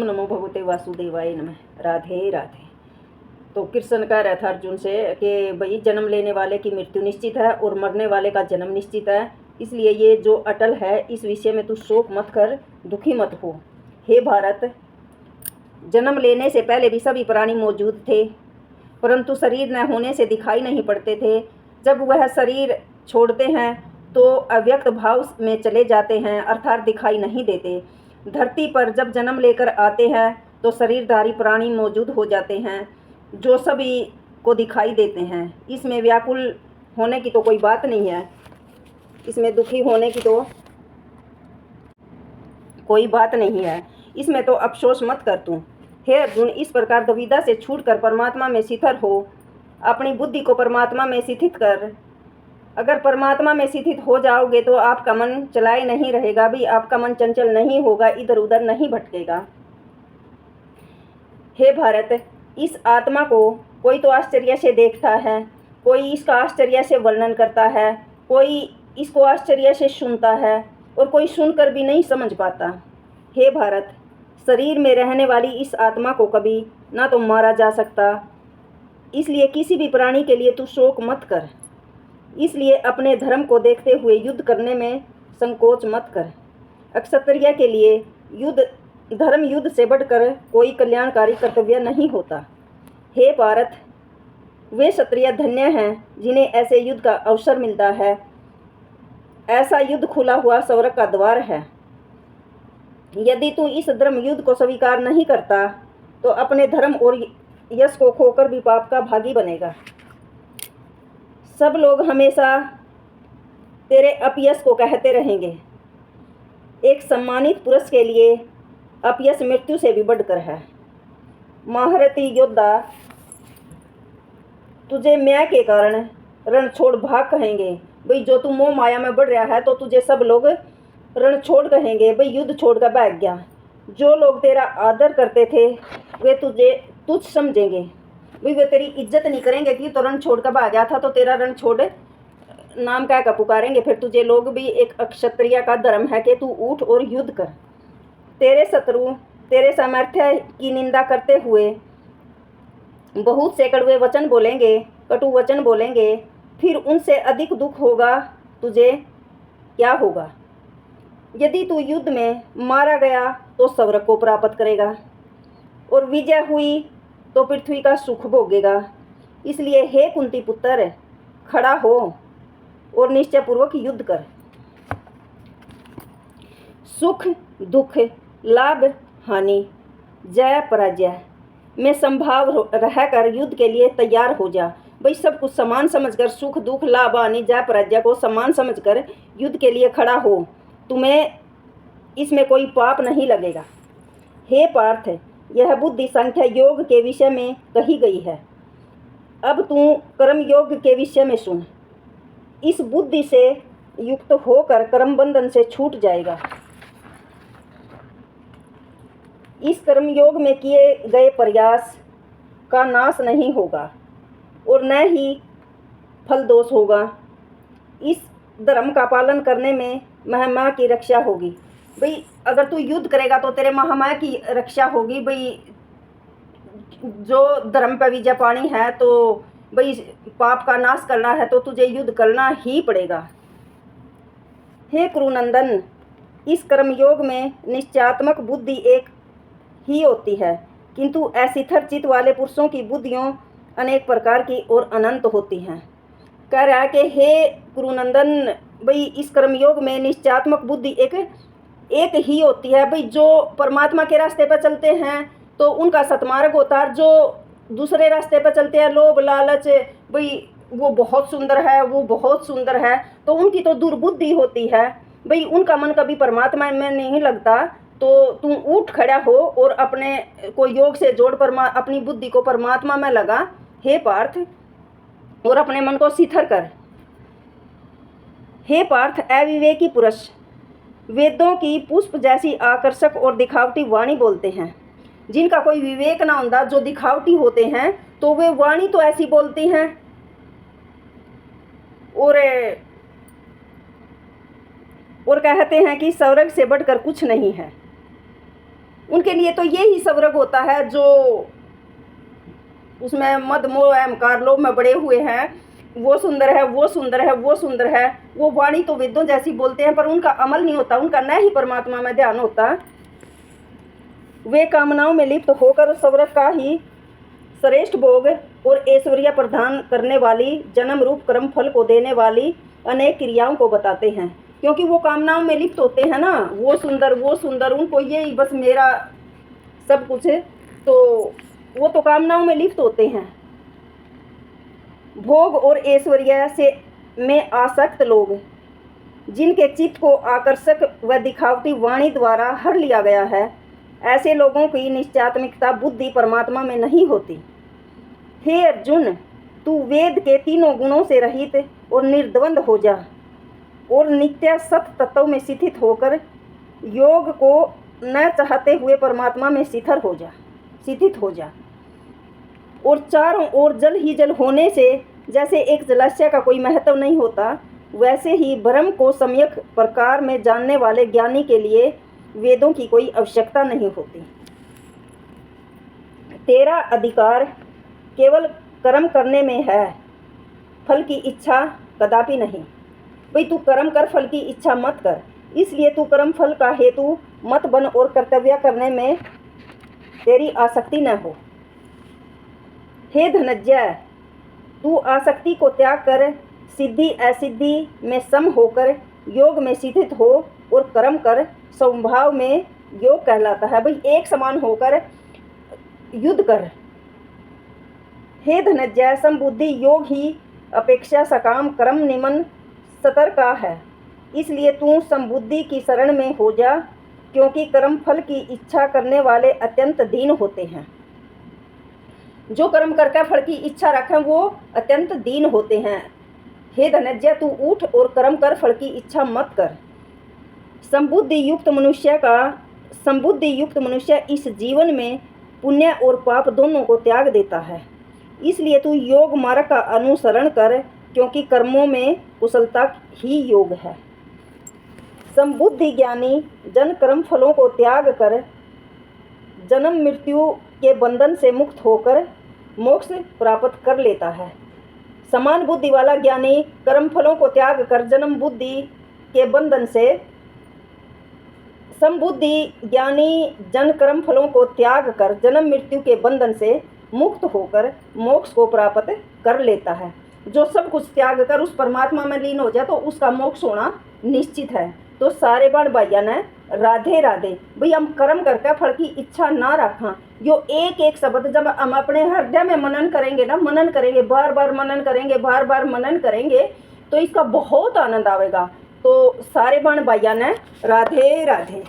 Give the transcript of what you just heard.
ओम नमो भगवते वासुदेवाय नमः। राधे राधे। तो कृष्ण कह रहा था अर्जुन से कि भाई जन्म लेने वाले की मृत्यु निश्चित है और मरने वाले का जन्म निश्चित है, इसलिए ये जो अटल है इस विषय में तू शोक मत कर, दुखी मत हो। हे भारत, जन्म लेने से पहले भी सभी प्राणी मौजूद थे, परंतु शरीर न होने से दिखाई नहीं पड़ते थे। जब वह शरीर छोड़ते हैं तो अव्यक्त भाव में चले जाते हैं, अर्थात दिखाई नहीं देते। धरती पर जब जन्म लेकर आते हैं तो शरीरधारी प्राणी मौजूद हो जाते हैं जो सभी को दिखाई देते हैं। इसमें व्याकुल होने की तो कोई बात नहीं है, इसमें दुखी होने की तो कोई बात नहीं है, इसमें तो अफसोस मत कर तू। हे अर्जुन, इस प्रकार दुविधा से छूटकर परमात्मा में स्थिर हो, अपनी बुद्धि को परमात्मा में स्थित कर। अगर परमात्मा में स्थित हो जाओगे तो आपका मन चलाए नहीं रहेगा भी, आपका मन चंचल नहीं होगा, इधर उधर नहीं भटकेगा। हे भारत, इस आत्मा को कोई तो आश्चर्य से देखता है, कोई इसका आश्चर्य से वर्णन करता है, कोई इसको आश्चर्य से सुनता है और कोई सुनकर भी नहीं समझ पाता। हे भारत, शरीर में रहने वाली इस आत्मा को कभी ना तो मारा जा सकता, इसलिए किसी भी प्राणी के लिए तू शोक मत कर। इसलिए अपने धर्म को देखते हुए युद्ध करने में संकोच मत कर। अक्षत्रिय के लिए धर्म युद्ध से बढ़कर कोई कल्याणकारी कर्तव्य नहीं होता। हे भारत, वे क्षत्रिय धन्य हैं जिन्हें ऐसे युद्ध का अवसर मिलता है। ऐसा युद्ध खुला हुआ स्वर्ग का द्वार है। यदि तू इस धर्म युद्ध को स्वीकार नहीं करता तो अपने धर्म और यश को खोकर भी पाप का भागी बनेगा। सब लोग हमेशा तेरे अपयश को कहते रहेंगे। एक सम्मानित पुरुष के लिए अपयश मृत्यु से भी बढ़कर है। महारथी योद्धा तुझे मैं के कारण रण छोड़ भाग कहेंगे। भाई जो तू मोह माया में बढ़ रहा है तो तुझे सब लोग रण छोड़ कहेंगे, भाई युद्ध छोड़ कर भाग गया। जो लोग तेरा आदर करते थे वे तुझे तुच्छ समझेंगे, भाई वे तेरी इज्जत नहीं करेंगे कि तो रण छोड़ कर भाग गया था तो तेरा रण छोड़ नाम क्या का पुकारेंगे। फिर तुझे लोग भी एक क्षत्रिय का धर्म है कि तू उठ और युद्ध कर। तेरे शत्रु तेरे सामर्थ्य की निंदा करते हुए बहुत से कड़वे वचन बोलेंगे, कटु वचन बोलेंगे, फिर उनसे अधिक दुख होगा तुझे। क्या होगा? यदि तू युद्ध में मारा गया तो स्वर्ग को प्राप्त करेगा और विजय हुई तो पृथ्वी का सुख भोगेगा। इसलिए हे कुंती पुत्र, खड़ा हो और निश्चय पूर्वक युद्ध कर। सुख दुख, लाभ हानि, जय पराजय में संभाव रहकर युद्ध के लिए तैयार हो जा। भाई सब कुछ समान समझकर, सुख दुख लाभ हानि जय पराजय को समान समझकर युद्ध के लिए खड़ा हो, तुम्हें इसमें कोई पाप नहीं लगेगा। हे पार्थ, यह बुद्धि संख्या योग के विषय में कही गई है। अब तू कर्म योग के विषय में सुन। इस बुद्धि से युक्त होकर कर्म बंधन से छूट जाएगा। इस कर्म योग में किए गए प्रयास का नाश नहीं होगा और न ही फल दोष होगा। इस धर्म का पालन करने में महिमा की रक्षा होगी। भाई अगर तू युद्ध करेगा तो तेरे महिमा की रक्षा होगी। भाई जो धर्म पर विजय पानी है तो भाई पाप का नाश करना है तो तुझे युद्ध करना ही पड़ेगा। हे कुरुनंदन, इस कर्म योग में निश्चयात्मक बुद्धि एक ही होती है, किंतु अशिथिर चित्त वाले पुरुषों की बुद्धियों अनेक प्रकार की और अनंत होती हैं। कह रहा है कि हे कुरुनंदन, भाई इस कर्मयोग में निश्चयात्मक बुद्धि एक ही होती है। भाई जो परमात्मा के रास्ते पर चलते हैं तो उनका सतमार्ग होता है। जो दूसरे रास्ते पर चलते हैं, लोभ लालच, भाई वो बहुत सुंदर है, वो बहुत सुंदर है, तो उनकी तो दुर्बुद्धि होती है। भाई उनका मन कभी परमात्मा में नहीं लगता। तो तुम उठ खड़ा हो और अपने को योग से जोड़ अपनी बुद्धि को परमात्मा में लगा हे पार्थ, और अपने मन को शिथिर कर। हे पार्थ, अविवेकी पुरुष वेदों की पुष्प जैसी आकर्षक और दिखावटी वाणी बोलते हैं। जिनका कोई विवेक ना होता, जो दिखावटी होते हैं, तो वे वाणी तो ऐसी बोलती हैं और कहते हैं कि स्वर्ग से बढ़कर कुछ नहीं है। उनके लिए तो ये ही स्वर्ग होता है जो उसमें मद मोह अहंकार लोभ में बड़े हुए हैं। वो सुंदर है, वो सुंदर है, वो सुंदर है। वो वाणी तो वेदों जैसी बोलते हैं पर उनका अमल नहीं होता, उनका न ही परमात्मा में ध्यान होता। वे कामनाओं में लिप्त होकर स्वर्ग का ही श्रेष्ठ भोग और ऐश्वर्य प्रदान करने वाली जन्म रूप कर्म फल को देने वाली अनेक क्रियाओं को बताते हैं। क्योंकि वो कामनाओं में लिप्त होते हैं ना, वो सुंदर, उनको यही बस मेरा सब कुछ है, तो वो तो कामनाओं में लिप्त होते हैं। भोग और ऐश्वर्य से में आसक्त लोग, जिनके चित्त को आकर्षक व दिखावटी वाणी द्वारा हर लिया गया है, ऐसे लोगों की निश्चयात्मिकता बुद्धि परमात्मा में नहीं होती। हे अर्जुन, तू वेद के तीनों गुणों से रहित और निर्द्वंद हो जा और नित्य सत तत्व में स्थित होकर योग को न चाहते हुए परमात्मा में स्थित हो जा। और चारों ओर जल ही जल होने से जैसे एक जलाशय का कोई महत्व नहीं होता, वैसे ही ब्रह्म को सम्यक प्रकार में जानने वाले ज्ञानी के लिए वेदों की कोई आवश्यकता नहीं होती। तेरा अधिकार केवल कर्म करने में है, फल की इच्छा कदापि नहीं। भाई तू कर्म कर, फल की इच्छा मत कर। इसलिए तू कर्म फल का हेतु मत बन और कर्तव्य करने में तेरी आसक्ति न हो। हे धनंजय, तू आसक्ति को त्याग कर सिद्धि असिद्धि में सम होकर योग में स्थित हो और कर्म कर। स्वभाव में योग कहलाता है। भाई एक समान होकर युद्ध कर। हे धनंजय, समबुद्धि योग ही अपेक्षा सकाम कर्म निमन सतर का है। इसलिए तू समबुद्धि की शरण में हो जा, क्योंकि कर्म फल की इच्छा करने वाले अत्यंत दीन होते हैं। जो कर्म करके फल की इच्छा रखें वो अत्यंत दीन होते हैं। हे धनंजय, तू उठ और कर्म कर, फल की इच्छा मत कर। संबुद्धि युक्त मनुष्य इस जीवन में पुण्य और पाप दोनों को त्याग देता है। इसलिए तू योग मार्ग का अनुसरण कर, क्योंकि कर्मों में कुशलता ही योग है। संबुद्धि ज्ञानी जन कर्म फलों को त्याग कर जन्म मृत्यु के बंधन से मुक्त होकर मोक्ष प्राप्त कर लेता है। समान बुद्धि वाला ज्ञानी कर्म फलों को त्याग कर जन्म बुद्धि के बंधन से समबुद्धि ज्ञानी जन कर्म फलों को त्याग कर जन्म मृत्यु के बंधन से मुक्त होकर मोक्ष को प्राप्त कर लेता है। जो सब कुछ त्याग कर उस परमात्मा में लीन हो जाए तो उसका मोक्ष होना निश्चित है। तो सारे बाण भाइया ने राधे राधे। भाई हम कर्म करके फल की इच्छा ना रखा। यो एक एक शब्द जब हम अपने हृदय में मनन करेंगे ना, मनन करेंगे, बार बार मनन करेंगे, बार बार मनन करेंगे, तो इसका बहुत आनंद आएगा। तो सारे बाण भाइया ने राधे राधे।